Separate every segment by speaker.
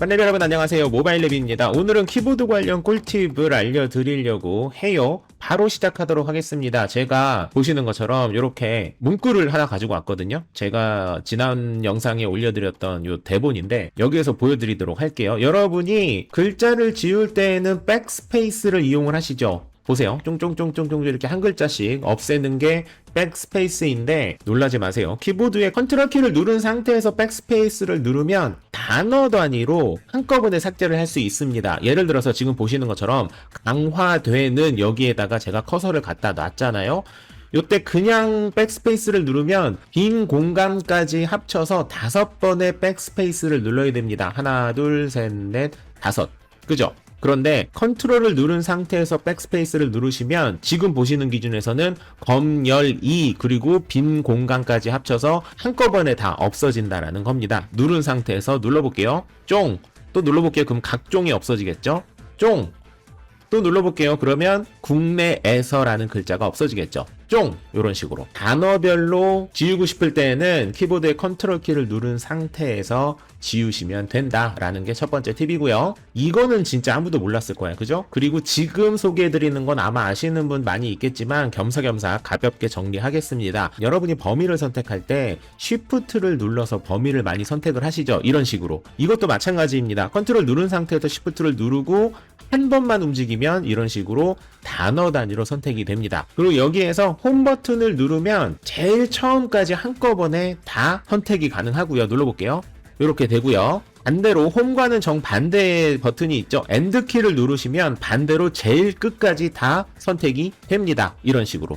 Speaker 1: 만렙 여러분 안녕하세요. 모바일랩입니다. 오늘은 키보드 관련 꿀팁을 알려드리려고 해요. 바로 시작하도록 하겠습니다. 제가 보시는 것처럼 이렇게 문구를 하나 가지고 왔거든요. 제가 지난 영상에 올려드렸던 이 대본인데 여기에서 보여드리도록 할게요. 여러분이 글자를 지울 때에는 백스페이스를 이용을 하시죠. 보세요. 쫑쫑쫑쫑쫑 이렇게 한 글자씩 없애는 게 백스페이스인데 놀라지 마세요. 키보드에 컨트롤 키를 누른 상태에서 백스페이스를 누르면 단어 단위로 한꺼번에 삭제를 할 수 있습니다. 예를 들어서 지금 보시는 것처럼 강화되는 여기에다가 제가 커서를 갖다 놨잖아요. 요때 그냥 백스페이스를 누르면 빈 공간까지 합쳐서 5번의 백스페이스를 눌러야 됩니다. 하나, 둘, 셋, 넷, 5. 그죠? 그런데 컨트롤을 누른 상태에서 백스페이스를 누르시면 지금 보시는 기준에서는 검열 2 그리고 빈 공간까지 합쳐서 한꺼번에 다 없어진다라는 겁니다. 누른 상태에서 눌러볼게요. 쫑! 또 눌러볼게요. 그럼 각종이 없어지겠죠? 쫑! 또 눌러볼게요. 그러면 국내에서라는 글자가 없어지겠죠. 쫑! 이런 식으로 단어별로 지우고 싶을 때는 키보드의 컨트롤 키를 누른 상태에서 지우시면 된다라는 게 첫 번째 팁이고요. 이거는 진짜 아무도 몰랐을 거예요. 그죠? 그리고 지금 소개해드리는 건 아마 아시는 분 많이 있겠지만 겸사겸사 가볍게 정리하겠습니다. 여러분이 범위를 선택할 때 Shift를 눌러서 범위를 많이 선택을 하시죠. 이런 식으로. 이것도 마찬가지입니다. 컨트롤 누른 상태에서 Shift를 누르고 한 번만 움직이면 이런 식으로 단어 단위로 선택이 됩니다. 그리고 여기에서 홈 버튼을 누르면 제일 처음까지 한꺼번에 다 선택이 가능하고요. 눌러볼게요. 이렇게 되고요. 반대로 홈과는 정반대의 버튼이 있죠. 엔드 키를 누르시면 반대로 제일 끝까지 다 선택이 됩니다. 이런 식으로.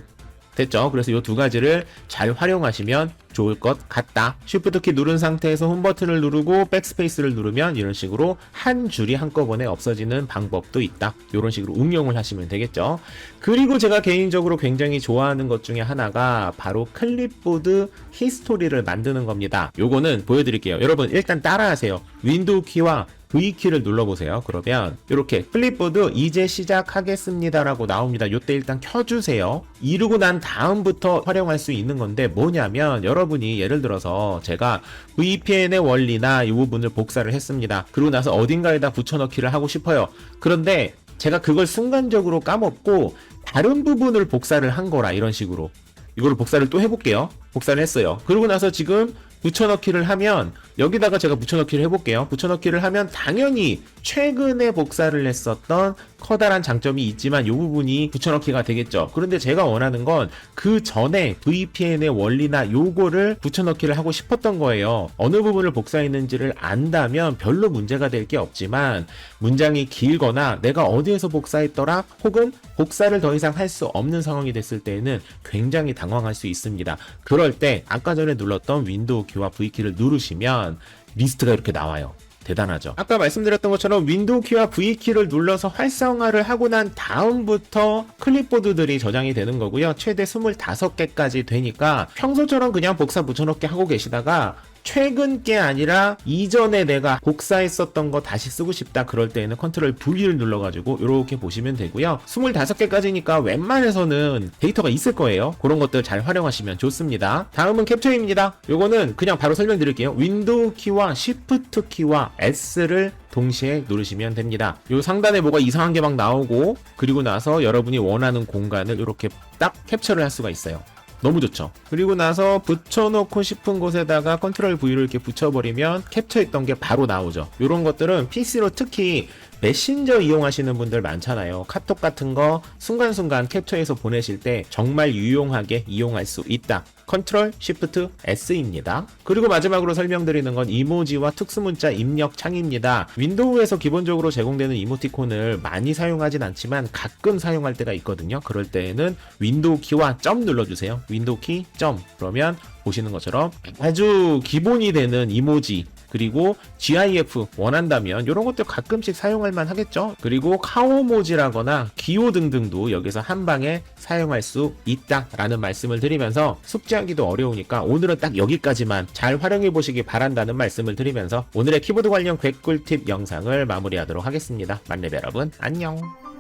Speaker 1: 됐죠? 그래서 이 두 가지를 잘 활용하시면 좋을 것 같다. Shift 키 누른 상태에서 홈 버튼을 누르고 백스페이스를 누르면 이런 식으로 한 줄이 한꺼번에 없어지는 방법도 있다. 이런 식으로 응용을 하시면 되겠죠. 그리고 제가 개인적으로 굉장히 좋아하는 것 중에 하나가 바로 클립보드 히스토리를 만드는 겁니다. 요거는 보여드릴게요. 여러분 일단 따라하세요. 윈도우 키와 V키를 눌러보세요. 그러면 이렇게 클립보드 이제 시작하겠습니다 라고 나옵니다. 요때 일단 켜주세요. 이루고 난 다음부터 활용할 수 있는 건데 뭐냐면 여러분이 예를 들어서 제가 VPN의 원리나 이 부분을 복사를 했습니다. 그러고 나서 어딘가에다 붙여넣기를 하고 싶어요. 그런데 제가 그걸 순간적으로 까먹고 다른 부분을 복사를 한 거라 이런 식으로. 이걸 복사를 또 해볼게요. 복사를 했어요. 그러고 나서 지금 붙여넣기를 하면 여기다가 제가 붙여넣기를 해볼게요. 붙여넣기를 하면 당연히 최근에 복사를 했었던 커다란 장점이 있지만 이 부분이 붙여넣기가 되겠죠. 그런데 제가 원하는 건 그 전에 VPN의 원리나 요거를 붙여넣기를 하고 싶었던 거예요. 어느 부분을 복사했는지를 안다면 별로 문제가 될 게 없지만 문장이 길거나 내가 어디에서 복사했더라 혹은 복사를 더 이상 할 수 없는 상황이 됐을 때에는 굉장히 당황할 수 있습니다. 그럴 때 아까 전에 눌렀던 윈도우 키와 V키를 누르시면 리스트가 이렇게 나와요. 대단하죠. 아까 말씀드렸던 것처럼 윈도우 키와 V키를 눌러서 활성화를 하고 난 다음부터 클립보드들이 저장이 되는 거고요. 최대 25개까지 되니까 평소처럼 그냥 복사 붙여넣기 하고 계시다가 최근 게 아니라 이전에 내가 복사했었던 거 다시 쓰고 싶다 그럴 때에는 컨트롤 V를 눌러가지고 이렇게 보시면 되고요. 25개까지니까 웬만해서는 데이터가 있을 거예요. 그런 것들 잘 활용하시면 좋습니다. 다음은 캡처입니다. 요거는 그냥 바로 설명드릴게요. 윈도우 키와 Shift 키와 S를 동시에 누르시면 됩니다. 요 상단에 뭐가 이상한 게 막 나오고 그리고 나서 여러분이 원하는 공간을 이렇게 딱 캡처를 할 수가 있어요. 너무 좋죠. 그리고 나서 붙여놓고 싶은 곳에다가 컨트롤 V를 이렇게 붙여버리면 캡처했던 게 바로 나오죠. 이런 것들은 PC로 특히 메신저 이용하시는 분들 많잖아요. 카톡 같은 거 순간순간 캡처해서 보내실 때 정말 유용하게 이용할 수 있다. 컨트롤 Shift S입니다. 그리고 마지막으로 설명드리는 건 이모지와 특수문자 입력 창입니다. 윈도우에서 기본적으로 제공되는 이모티콘을 많이 사용하진 않지만 가끔 사용할 때가 있거든요. 그럴 때에는 윈도우 키와 점 눌러주세요. 윈도우 키 점. 그러면 보시는 것처럼 아주 기본이 되는 이모지 그리고 GIF 원한다면 이런 것들 가끔씩 사용할 만 하겠죠. 그리고 카오모지라거나 기호 등등도 여기서 한 방에 사용할 수 있다라는 말씀을 드리면서 숙지하기도 어려우니까 오늘은 딱 여기까지만 잘 활용해 보시기 바란다는 말씀을 드리면서 오늘의 키보드 관련 quick 꿀팁 영상을 마무리하도록 하겠습니다. 만렙 여러분 안녕.